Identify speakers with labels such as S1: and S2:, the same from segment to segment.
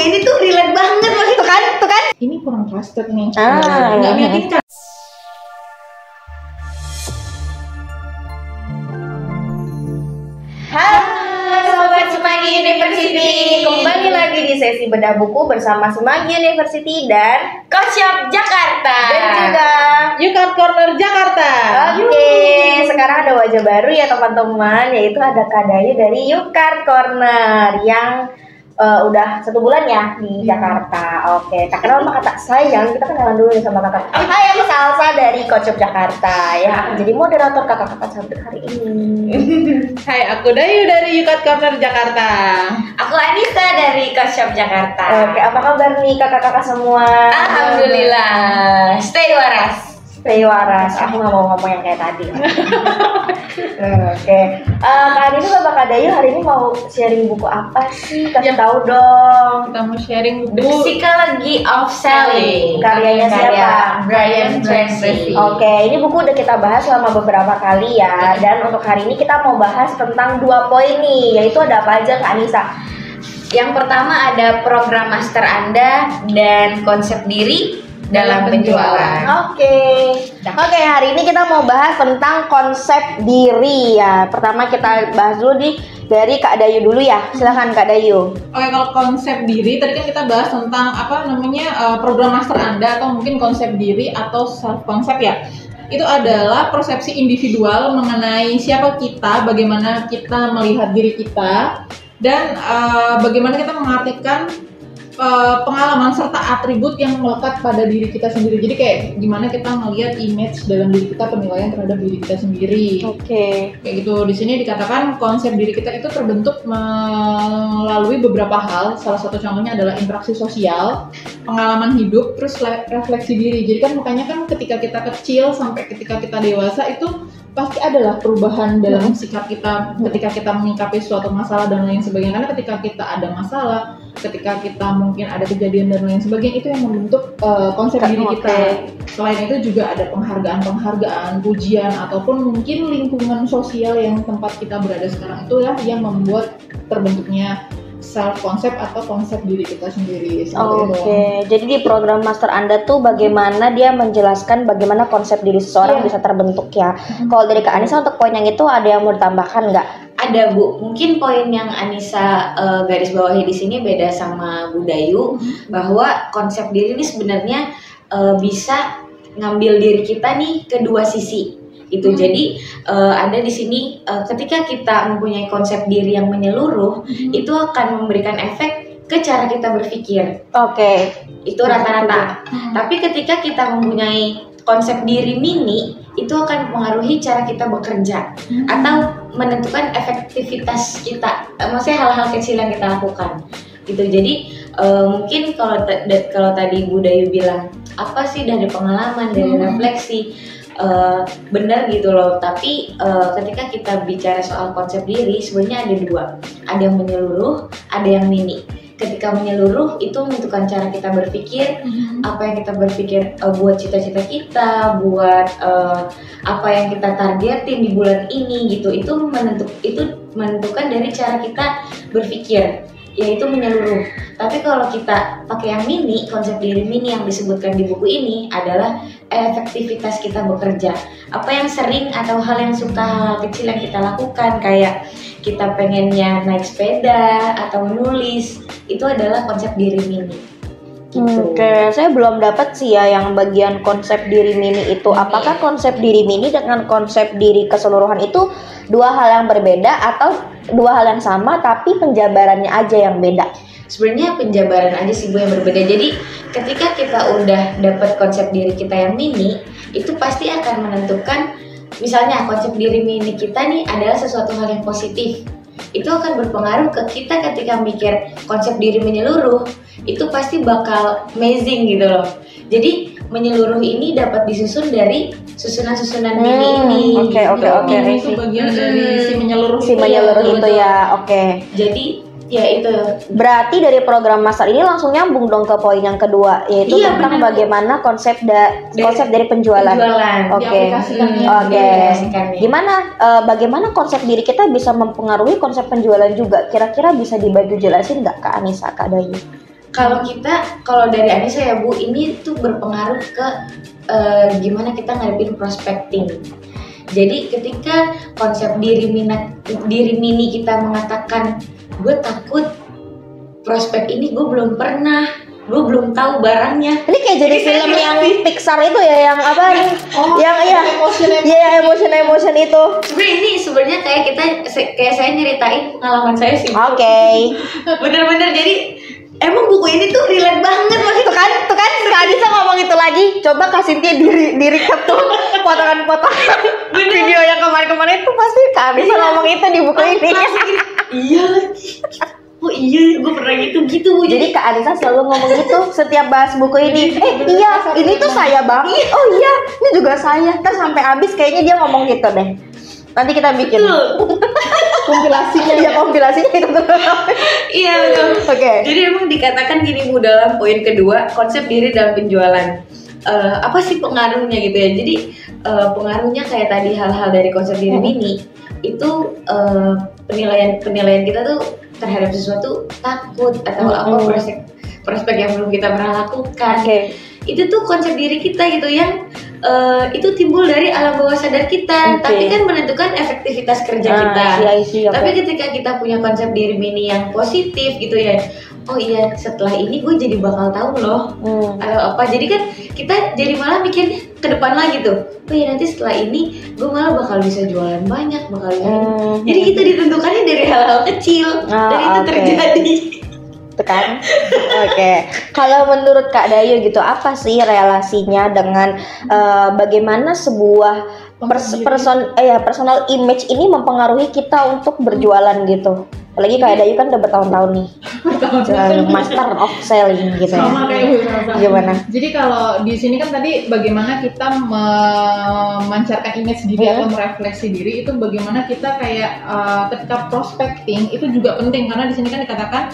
S1: ini tuh relate banget loh.
S2: Tuh kan?
S3: Ini kurang trusted nih.
S2: Ah.
S3: Nggak meyakinkan.
S1: Halo Sobat Semanggi University, kembali lagi di sesi bedah buku bersama Semanggi University dan Koshop Jakarta. Dan juga
S3: Yukart Corner Jakarta.
S1: Oke, sekarang ada wajah baru ya teman-teman, yaitu ada Kak Dayu dari Yukart Corner yang udah 1 bulan ya di Jakarta. Oke, tak kenal sama kata sayang, kita kenalan dulu nih sama kakak. Hai, aku Salsa dari Koshop Jakarta yang akan jadi moderator kakak-kakak cantik hari ini.
S3: Hai, aku Dayu dari Yukart Corner Jakarta.
S1: Aku Anissa dari Koshop Jakarta. Oke, apa kabar nih kakak-kakak semua? Alhamdulillah, stay waras. Stay waras, aku nggak mau ngomong yang kayak tadi. Oke, Kak Adi sama Kak Dayu hari ini mau sharing buku apa sih? Kasih tahu dong.
S3: Kita mau sharing
S1: The
S3: buku
S1: Psychology of Selling. Karyanya siapa? Brian Tracy. Oke, ini buku udah kita bahas selama beberapa kali ya. Dan untuk hari ini kita mau bahas tentang 2 poin nih, yaitu ada apa aja Kak Anissa? Yang pertama ada program master Anda dan konsep diri dalam penjualan. Oke, hari ini kita mau bahas tentang konsep diri ya. Pertama kita bahas dulu nih dari Kak Dayu dulu ya. Silakan Kak Dayu.
S3: Oke, kalau konsep diri tadi kan kita bahas tentang program master Anda atau mungkin konsep diri atau self concept ya. Itu adalah persepsi individual mengenai siapa kita, bagaimana kita melihat diri kita, dan bagaimana kita mengartikan pengalaman serta atribut yang melekat pada diri kita sendiri. Jadi kayak gimana kita melihat image dalam diri kita, penilaian terhadap diri kita sendiri.
S1: Oke.
S3: Kayak gitu. Di sini dikatakan konsep diri kita itu terbentuk melalui beberapa hal. Salah satu contohnya adalah interaksi sosial, pengalaman hidup, terus refleksi diri. Jadi kan makanya kan ketika kita kecil sampai ketika kita dewasa itu pasti adalah perubahan dalam sikap kita ketika kita menyikapi suatu masalah dan lain sebagainya. Karena ketika kita ada masalah, ketika kita mungkin ada kejadian dan lain sebagainya, itu yang membentuk konsep diri kita. Selain itu juga ada penghargaan, pujian, ataupun mungkin lingkungan sosial yang tempat kita berada sekarang itu ya yang membuat terbentuknya self concept atau konsep diri kita sendiri.
S2: Oke, jadi di program master Anda tuh bagaimana dia menjelaskan bagaimana konsep diri seseorang bisa terbentuk ya. Kalau dari Kak Anissa untuk poin yang itu ada yang mau ditambahkan nggak?
S1: Ada Bu, mungkin poin yang Anissa garis bawahi di sini beda sama Bu Dayu, bahwa konsep diri ini sebenarnya bisa ngambil diri kita nih ke 2 sisi. Itu jadi ada di sini ketika kita mempunyai konsep diri yang menyeluruh, itu akan memberikan efek ke cara kita berpikir.
S2: Oke.
S1: Itu rata-rata. Tapi ketika kita mempunyai konsep diri mini, itu akan mempengaruhi cara kita bekerja atau menentukan efektivitas kita. Maksudnya hal-hal kecil yang kita lakukan. Gitu. Jadi mungkin kalau tadi Bu Dayu bilang apa sih dari pengalaman, dari refleksi, benar gitu loh. Tapi ketika kita bicara soal konsep diri sebenarnya ada 2, ada yang menyeluruh, ada yang mini. Ketika menyeluruh itu menentukan cara kita berpikir, apa yang kita berpikir buat cita-cita kita, buat apa yang kita targetin di bulan ini gitu. Itu menentukan dari cara kita berpikir, yaitu menyeluruh. Tapi kalau kita pakai yang mini, konsep diri mini yang disebutkan di buku ini adalah efektivitas kita bekerja. Apa yang sering atau hal yang suka, hal kecil yang kita lakukan, kayak kita pengennya naik sepeda atau menulis, itu adalah konsep diri mini. Gitu.
S2: Oke, saya belum dapat sih ya yang bagian konsep diri mini itu. Apakah konsep diri mini dengan konsep diri keseluruhan itu 2 hal yang berbeda atau 2 hal yang sama tapi penjabarannya aja yang beda?
S1: Sebenarnya penjabaran aja sih Bu yang berbeda. Jadi ketika kita udah dapat konsep diri kita yang mini, itu pasti akan menentukan, misalnya konsep diri mini kita nih adalah sesuatu hal yang positif. Itu akan berpengaruh ke kita ketika mikir konsep diri menyeluruh, itu pasti bakal amazing gitu loh. Jadi menyeluruh ini dapat disusun dari susunan-susunan mini ini.
S2: Oke.
S3: Itu bagian dari si menyeluruh
S2: itu ya. Oke.
S1: Jadi ya itu.
S2: Berarti dari program master ini langsung nyambung dong ke poin yang kedua, yaitu tentang bagaimana konsep dari penjualan. Oke. Gimana bagaimana konsep diri kita bisa mempengaruhi konsep penjualan juga? Kira-kira bisa dibantu jelasin nggak Kak Anissa, Kak Dayu?
S1: Kalau dari Anissa ya Bu, ini tuh berpengaruh ke gimana kita ngadepin prospecting. Jadi ketika konsep diri mini kita mengatakan gue takut prospek ini gue belum pernah, gue belum tahu barangnya.
S2: Ini kayak jadi film yang Pixar itu ya, yang apa nih? Yang emotion itu.
S1: Sebenarnya kayak saya nyeritain pengalaman saya sih.
S2: Oke.
S1: Bener-bener, jadi emang buku ini tuh relate banget Mas.
S2: Tuh kan Kak Anissa ngomong itu lagi. Coba kasih dia di recap tuh potongan-potongan video yang kemarin-kemarin itu pasti Kak Anissa ngomong itu di buku ini.
S1: Iya lagi. Oh iya, gue pernah gitu Bu.
S2: Jadi Kak Anissa selalu ngomong gitu setiap bahas buku ini. Iya, ini tuh saya bang. Oh iya, ini juga saya. Terus sampai habis kayaknya dia ngomong gitu deh. Nanti kita bikin kompilasinya. Iya, kompilasinya itu.
S1: Iya.
S2: Oke.
S1: Jadi emang dikatakan gini Bu, dalam poin kedua, konsep diri dalam penjualan. Apa sih pengaruhnya gitu ya? Jadi pengaruhnya kayak tadi hal-hal dari konsep diri mini itu penilaian kita tuh terhadap sesuatu takut atau apa prospek yang belum kita pernah lakukan. Itu tuh konsep diri kita gitu yang itu timbul dari alam bawah sadar kita, tapi kan menentukan efektivitas kerja kita. Tapi ketika kita punya konsep diri mini yang positif gitu ya, oh iya setelah ini gue jadi bakal tahu loh atau apa. Jadi kan kita jadi malah mikirnya ke depan lagi tuh. Oh iya nanti setelah ini gue malah bakal bisa jualan banyak, bakal jadi kita ditentukannya dari hal-hal kecil dan itu terjadi.
S2: Kan? Oke. Kalau menurut Kak Dayu gitu, apa sih relasinya dengan bagaimana sebuah personal image ini mempengaruhi kita untuk berjualan gitu? Apalagi Kak Dayu kan udah bertahun-tahun nih, master of selling gitu.
S3: Sama kayak
S2: gimana?
S3: Jadi kalau di sini kan tadi bagaimana kita memancarkan image diri atau merefleksi diri, itu bagaimana kita kayak ketika prospecting itu juga penting, karena di sini kan dikatakan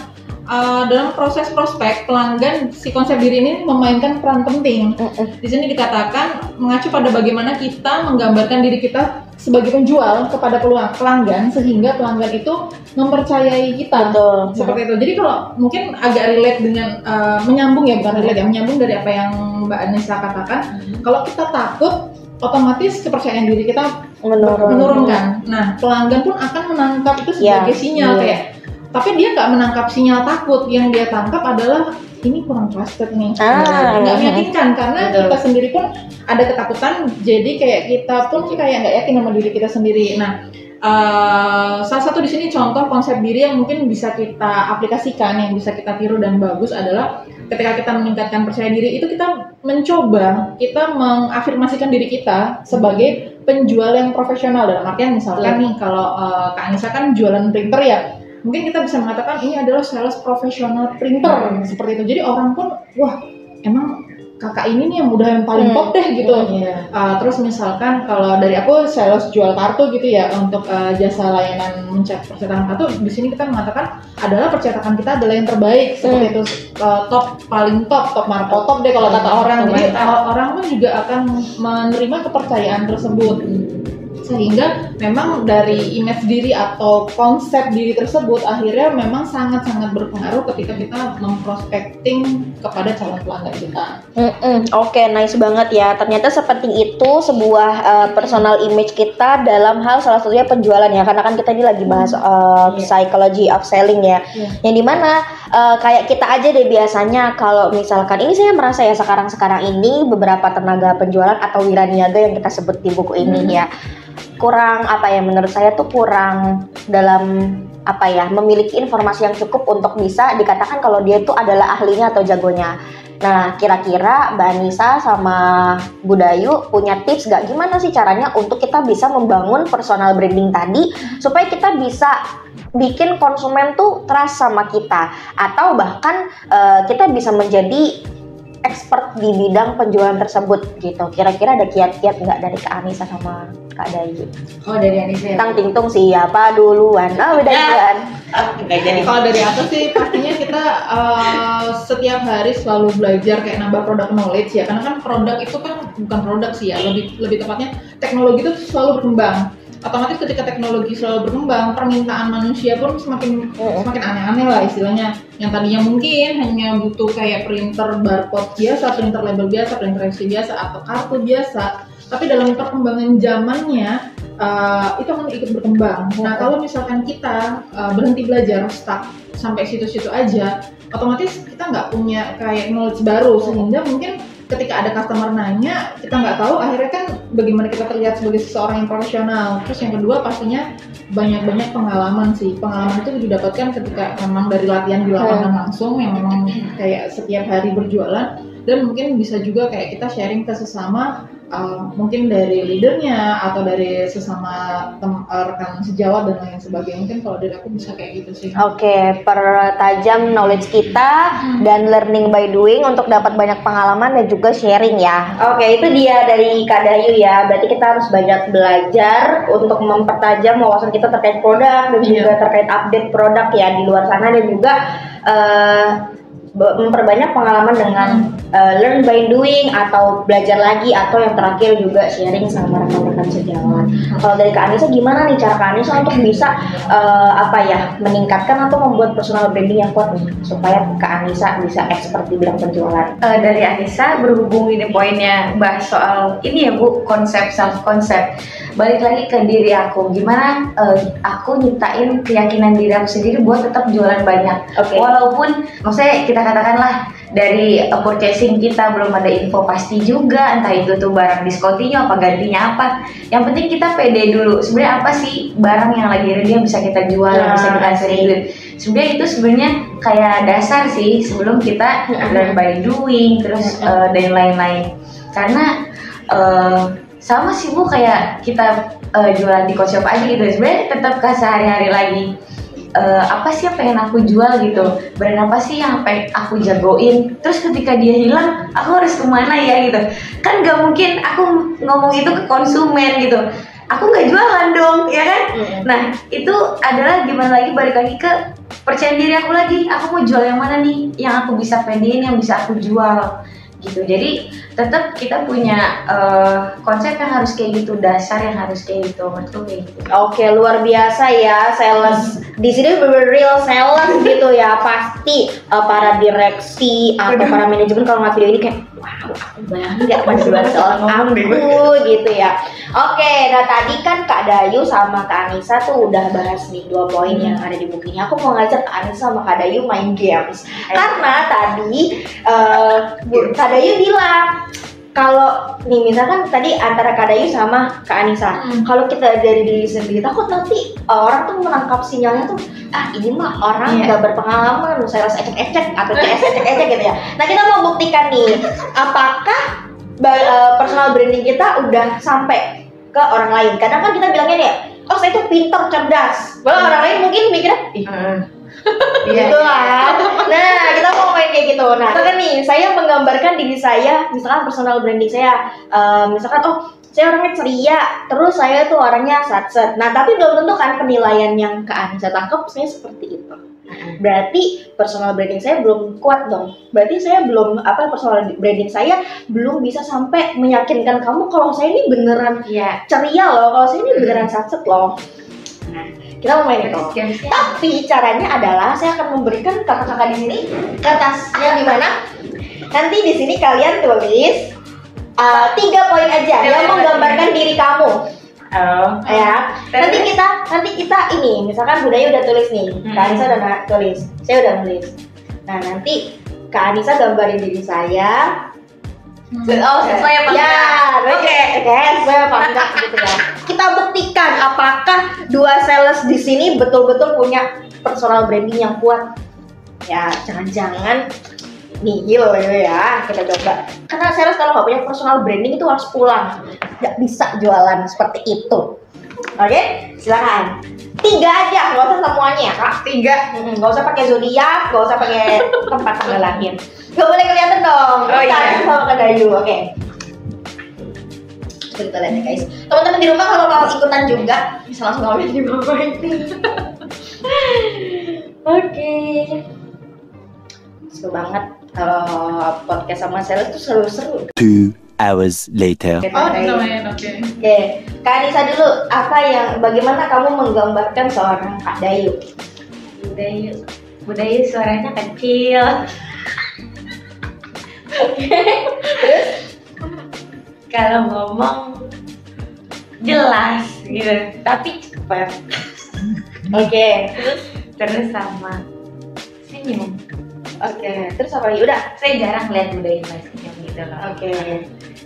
S3: dalam proses prospek pelanggan, si konsep diri ini memainkan peran penting. Di sini dikatakan mengacu pada bagaimana kita menggambarkan diri kita sebagai penjual kepada pelanggan sehingga pelanggan itu mempercayai kita. Seperti itu. Jadi kalau mungkin agak relate dengan menyambung ya, bukan relate ya, menyambung dari apa yang Mbak Anissa katakan. Kalau kita takut, otomatis kepercayaan diri kita menurunkan. Nah, pelanggan pun akan menangkap itu sebagai sinyal kayak. Tapi dia nggak menangkap sinyal takut, yang dia tangkap adalah ini kurang trusted nih, nggak meyakinkan, karena kita sendiri pun ada ketakutan, jadi kayak kita pun kayak nggak yakin sama diri kita sendiri. Nah, salah satu di sini contoh konsep diri yang mungkin bisa kita aplikasikan, yang bisa kita tiru dan bagus adalah ketika kita meningkatkan percaya diri itu kita mencoba, kita mengafirmasikan diri kita sebagai penjual yang profesional. Dalam artian misalkan nih kalau Kak Anissa kan jualan printer ya, mungkin kita bisa mengatakan ini adalah sales profesional printer, seperti itu. Jadi orang pun, wah emang kakak ini nih yang udah yang paling top deh gitu. Terus misalkan kalau dari aku sales jual kartu gitu ya, untuk jasa layanan percetakan kartu, di sini kita mengatakan adalah percetakan kita adalah yang terbaik, seperti itu, top, paling top markotop deh kalau kata orang. Jadi orang pun juga akan menerima kepercayaan tersebut. Sehingga memang dari image diri atau konsep diri tersebut akhirnya memang sangat-sangat berpengaruh ketika kita memprospecting kepada calon pelanggan kita.
S2: Oke, nice banget ya. Ternyata sepenting itu sebuah personal image kita dalam hal salah satunya penjualan ya. Karena kan kita ini lagi bahas psychology of selling ya. Yang dimana kayak kita aja deh biasanya kalau misalkan ini saya merasa ya sekarang ini beberapa tenaga penjualan atau wiraniaga yang kita sebut di buku ini ya, kurang menurut saya tuh kurang dalam memiliki informasi yang cukup untuk bisa dikatakan kalau dia itu adalah ahlinya atau jagonya. Nah, kira-kira Mbak Anissa sama Bu Dayu punya tips gak gimana sih caranya untuk kita bisa membangun personal branding tadi supaya kita bisa bikin konsumen tuh trust sama kita, atau bahkan kita bisa menjadi expert di bidang penjualan tersebut gitu. Kira-kira ada kiat-kiat nggak dari Kak Anissa sama Kak Dayu?
S1: Oh, dari Anissa ya?
S2: Tang Tingtung siapa duluan? Oh, udah duluan.
S3: Jadi kalau dari aku sih pastinya kita setiap hari selalu belajar kayak nambah product knowledge ya, karena kan produk itu kan bukan produk sih ya, lebih tepatnya teknologi itu selalu berkembang. otomatis ketika teknologi selalu berkembang, permintaan manusia pun semakin aneh-aneh lah istilahnya. Yang tadinya mungkin hanya butuh kayak printer barcode biasa, printer label biasa, printer FC biasa, atau kartu biasa, tapi dalam perkembangan zamannya itu akan ikut berkembang. Nah, kalau misalkan kita berhenti belajar, stuck sampai situ-situ aja, otomatis kita nggak punya kayak knowledge baru, sehingga mungkin ketika ada customer nanya, kita nggak tahu, akhirnya kan bagaimana kita terlihat sebagai seseorang yang profesional. Terus yang kedua pastinya banyak-banyak pengalaman sih. Pengalaman itu didapatkan ketika memang dari latihan di lapangan langsung, yang memang kayak setiap hari berjualan, dan mungkin bisa juga kayak kita sharing ke sesama, mungkin dari leadernya atau dari sesama rekan sejawat dan lain sebagainya. Mungkin kalau dari aku bisa kayak gitu sih.
S2: Oke, pertajam knowledge kita dan learning by doing untuk dapat banyak pengalaman dan juga sharing ya. Oke, itu dia dari Kak Dayu ya. Berarti kita harus banyak belajar untuk mempertajam wawasan kita terkait produk dan juga terkait update produk ya di luar sana, dan juga memperbanyak pengalaman dengan learn by doing atau belajar lagi, atau yang terakhir juga sharing sama rekan-rekan sejawat. Kalau dari Kak Anissa gimana nih cara Kak Anissa untuk bisa meningkatkan atau membuat personal branding yang kuat nih, supaya Kak Anissa bisa expert di bidang penjualan?
S1: Dari Anissa berhubung ini poinnya bahas soal ini ya Bu, konsep self concept. Balik lagi ke diri aku, gimana aku nyiptain keyakinan diri aku sendiri buat tetap jualan banyak. Walaupun maksudnya kita katakanlah dari purchasing kita belum ada info pasti juga, entah itu tuh barang diskontinu apa gantinya apa. Yang penting kita pede dulu. Sebenarnya apa sih barang yang lagi ready yang bisa kita jual, yang bisa kita hasilin duit. Sebenarnya itu sebenarnya kayak dasar sih sebelum kita learn by doing terus dan lain-lain. Karena sama sih Bu, kayak kita jualan di coffee shop aja gitu. Sebenarnya tetap ke sehari-hari lagi. Apa sih yang pengen aku jual gitu, brand apa sih yang pengen aku jagoin, terus ketika dia hilang aku harus kemana ya gitu. Kan gak mungkin aku ngomong itu ke konsumen gitu, aku gak jualan dong ya kan. Nah itu adalah gimana lagi, balik lagi ke percaya diri aku lagi, aku mau jual yang mana nih yang aku bisa pedein, yang bisa aku jual gitu. Jadi tetap kita punya konsep yang harus kayak gitu, dasar yang harus kayak gitu, betul kayak gitu.
S2: Oke, luar biasa ya sales. Di sini real sales gitu ya. Pasti para direksi atau para manajemen kalau ngeliat video ini kayak wow, aku bayangin nggak pada sales aku gitu ya. Oke, nah tadi kan Kak Dayu sama Kak Anissa tuh udah bahas nih 2 poin yang ada di buku ini. Aku mau ngajak Kak Anissa sama Kak Dayu main games. Karena tadi Kak Dayu bilang kalau nih misalkan tadi antara Kak Dayu sama Kak Anissa, kalau kita dari diri sendiri takut nanti orang tuh menangkap sinyalnya tuh ini mah orang nggak berpengalaman, sales ecek-ecek atau CS ecek-ecek gitu ya. Nah kita mau buktikan nih apakah personal branding kita udah sampai ke orang lain. Kadang kan kita bilangnya nih, oh saya tuh pintar, cerdas. Bahwa orang lain mungkin mikirnya gitu lah. Nah kita mau main kayak gitu. Nah misalkan nih saya menggambarkan diri saya, misalkan personal branding saya, misalkan saya orangnya ceria, terus saya tuh orangnya satset. Nah tapi belum tentu kan penilaian yang Kak Anissa tangkap saya seperti itu. Berarti personal branding saya belum kuat dong. Berarti saya belum personal branding saya belum bisa sampai meyakinkan kamu kalau saya ini beneran ceria loh, kalau saya ini beneran satset loh. Nah, kita mau main itu. Tapi caranya adalah saya akan memberikan kakak-kakak di sini kertasnya di mana? Nanti di sini kalian tulis 3 poin aja yang menggambarkan diri kamu. Ya. Nanti kita ini, misalkan Budaya udah tulis nih, Kak Anissa udah tulis, saya udah nulis. Nah nanti Kak Anissa gambarin diri saya. Sesuai apa enggak? Ya, oke, sesuai apa enggak gitu ya. Kita buktikan apakah 2 sales di sini betul-betul punya personal branding yang kuat. Ya, jangan-jangan nihil gitu ya. Kita coba. Karena sales kalau nggak punya personal branding itu harus pulang, nggak bisa jualan seperti itu. Oke, silakan. 3 aja, nggak usah semuanya ya Kak. 3, nggak usah pakai zodiak, nggak usah pakai tempat tanggal lahir. Nggak boleh kelihatan dong. Kita sama Kak Dayu, oke. Kita lihat ya guys. Teman-teman di rumah kalau mau ikutan juga bisa langsung komen di bawah ini. Oke. Seru banget. Podcast sama sales tuh seru-seru.
S4: 2 hours later.
S3: Oke.
S2: Oke. Kak Anissa dulu, bagaimana kamu menggambarkan seorang Kak Dayu?
S1: Budayu suaranya kecil.
S2: Terus?
S1: Kalau ngomong jelas gitu, tapi cepat.
S2: Oke.
S1: Terus sama senyum.
S2: Oke. Terus apa lagi? Udah.
S1: Saya jarang lihat Budayu senyum gitu loh.
S2: Oke.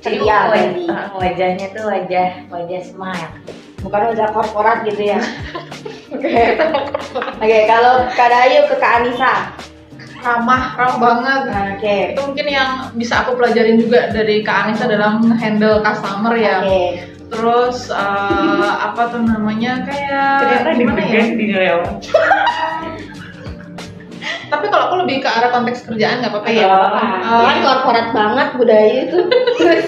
S1: Jadi
S2: Ceria berarti.
S1: wajahnya tuh wajah smile.
S2: Bukan wajah korporat gitu ya. Oke. Oke, kalau Kak Dayu ke Kak Anissa.
S3: Ramah banget.
S2: Oke.
S3: Itu mungkin yang bisa aku pelajarin juga dari Kak Anissa dalam handle customer ya.
S2: Oke.
S3: Terus apa tuh namanya, kayak gimana ya? Tapi kalau aku lebih ke arah konteks kerjaan nggak apa-apa ya.
S2: Kan korporat banget budaya itu. Terus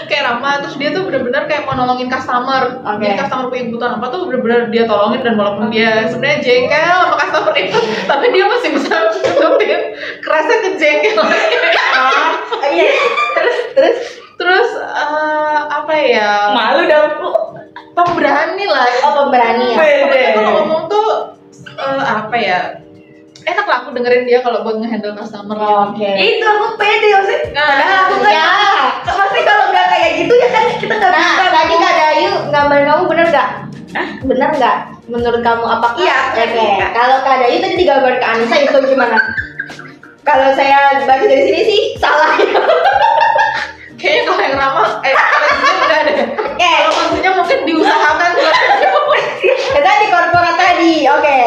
S3: kayak ramah, terus dia tuh bener-bener kayak mau nolongin customer.
S2: Oke.
S3: Jadi customer punya kebutuhan apa tuh bener-bener dia tolongin, dan walaupun dia sebenarnya jengkel sama customer itu, tapi dia masih bisa nutupin kerasnya kejengkelan.
S2: iya.
S3: Terus apa ya?
S1: Malu dong.
S3: Pemberani lah.
S2: Oh, pemberani ya.
S3: Pokoknya kalau ngomong tuh apa ya? Enak lah aku dengerin dia kalau buat ngehandle customer.
S2: Oke.
S1: Itu aku pede maksudnya.
S3: Nah,
S1: Aku kan.
S2: Ya.
S1: Pasti kalau nggak kayak gitu ya kan kita nggak
S2: Nah,
S1: bisa.
S2: tadi Kak Dayu gambar kamu bener nggak? Bener nggak? Menurut kamu apakah?
S1: Iya,
S2: Oke.
S1: bener.
S2: Kalau Kak Dayu tadi digambar ke Anissa itu gimana? Kalau saya baca dari sini sih salah ya.
S3: kayaknya kalau yang ramah, kayaknya enggak deh.
S2: Oke.
S3: Kalau maksudnya mungkin diusahakan.
S2: Kita di korporat tadi, oke.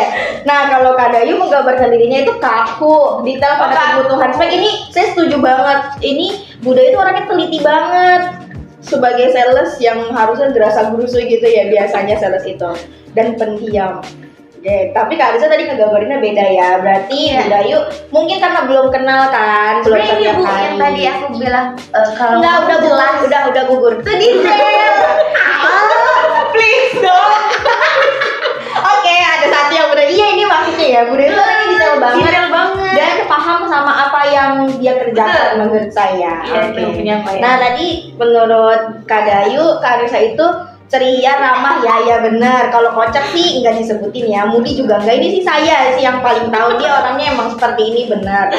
S2: Nah, kalau Kak Dayu menggambarkan dirinya itu kaku, detail pada kebutuhan. Spek ini saya setuju banget. Ini Budayu itu orangnya teliti banget. Sebagai sales yang harusnya gerasa gerusu gitu ya biasanya sales itu, dan pendiam. Oke, tapi Kak Anissa tadi ngegambarinnya beda ya. Berarti Budayu mungkin karena belum kenal kan, belum
S1: Sebenarnya ini
S2: setiap
S1: Bu
S2: hari.
S1: yang tadi aku bilang kalau
S2: udah
S1: jelas.
S2: udah gugur. Itu detail. Please dong. Oke, ada satu yang benar. Iya, ini maksudnya ya. Budayu itu orangnya detail banget.
S1: Detail banget.
S2: Dan paham sama apa yang dia kerjakan menurut saya.
S1: Iya, itu penyampaian.
S2: Nah, tadi menurut Kak Dayu, Kak Anissa itu ceria, ramah, ya benar. Kalau kocak sih nggak disebutin ya. Mudi juga nggak. Ini sih saya sih yang paling tahu dia orangnya emang seperti ini benar.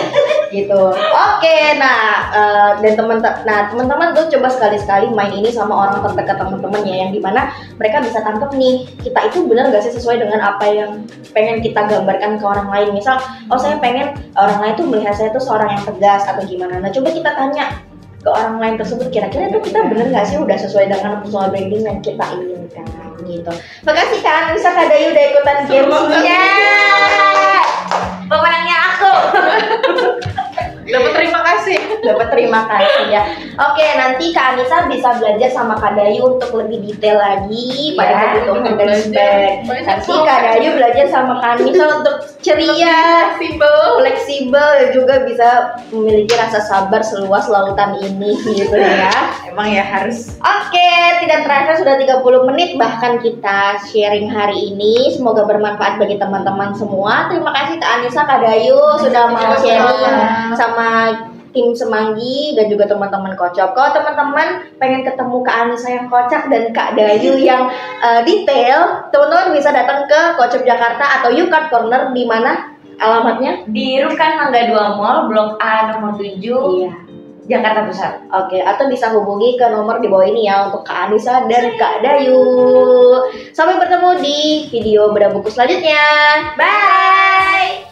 S2: Gitu. Oke, nah dan teman-teman tuh coba sekali-sekali main ini sama orang terdekat teman-temannya yang dimana mereka bisa tangkep nih kita itu benar nggak sih sesuai dengan apa yang pengen kita gambarkan ke orang lain. Misal, oh saya pengen orang lain tuh melihat saya tuh seorang yang tegas atau gimana. Nah coba kita tanya ke orang lain tersebut, kira-kira itu kita bener nggak sih udah sesuai dengan personal branding yang kita inginkan gitu. Makasih Kak Anissa, Kak Dayu udah ikutan gamesnya.
S1: Pemenangnya aku.
S3: Dapat terima kasih.
S2: Dapat terima kasih ya. Oke, nanti Kak Anissa bisa belajar sama Kak Dayu untuk lebih detail lagi pada kebutuhan dan spek. Nanti Kak Dayu belajar sama Kak Anissa untuk ceria, fleksibel, dan juga bisa memiliki rasa sabar seluas lautan ini gitu ya.
S1: Emang ya harus.
S2: Oke, tidak terasa sudah 30 menit bahkan kita sharing hari ini. Semoga bermanfaat bagi teman-teman semua. Terima kasih Kak Anissa, Kak Dayu sudah mau sharing sama tim Semanggi dan juga teman-teman Kocok. Kalau teman-teman pengen ketemu Kak Anissa yang kocak dan Kak Dayu yang detail, teman-teman bisa datang ke Kocok Jakarta atau YouCard Corner. Di mana alamatnya?
S1: Di Rukan Mangga 2 Mall, Blok A nomor 7.
S2: Iya.
S1: Jakarta Pusat.
S2: Oke, atau bisa hubungi ke nomor di bawah ini ya untuk Kak Anissa dan Kak Dayu. Sampai bertemu di video bedah buku selanjutnya. Bye.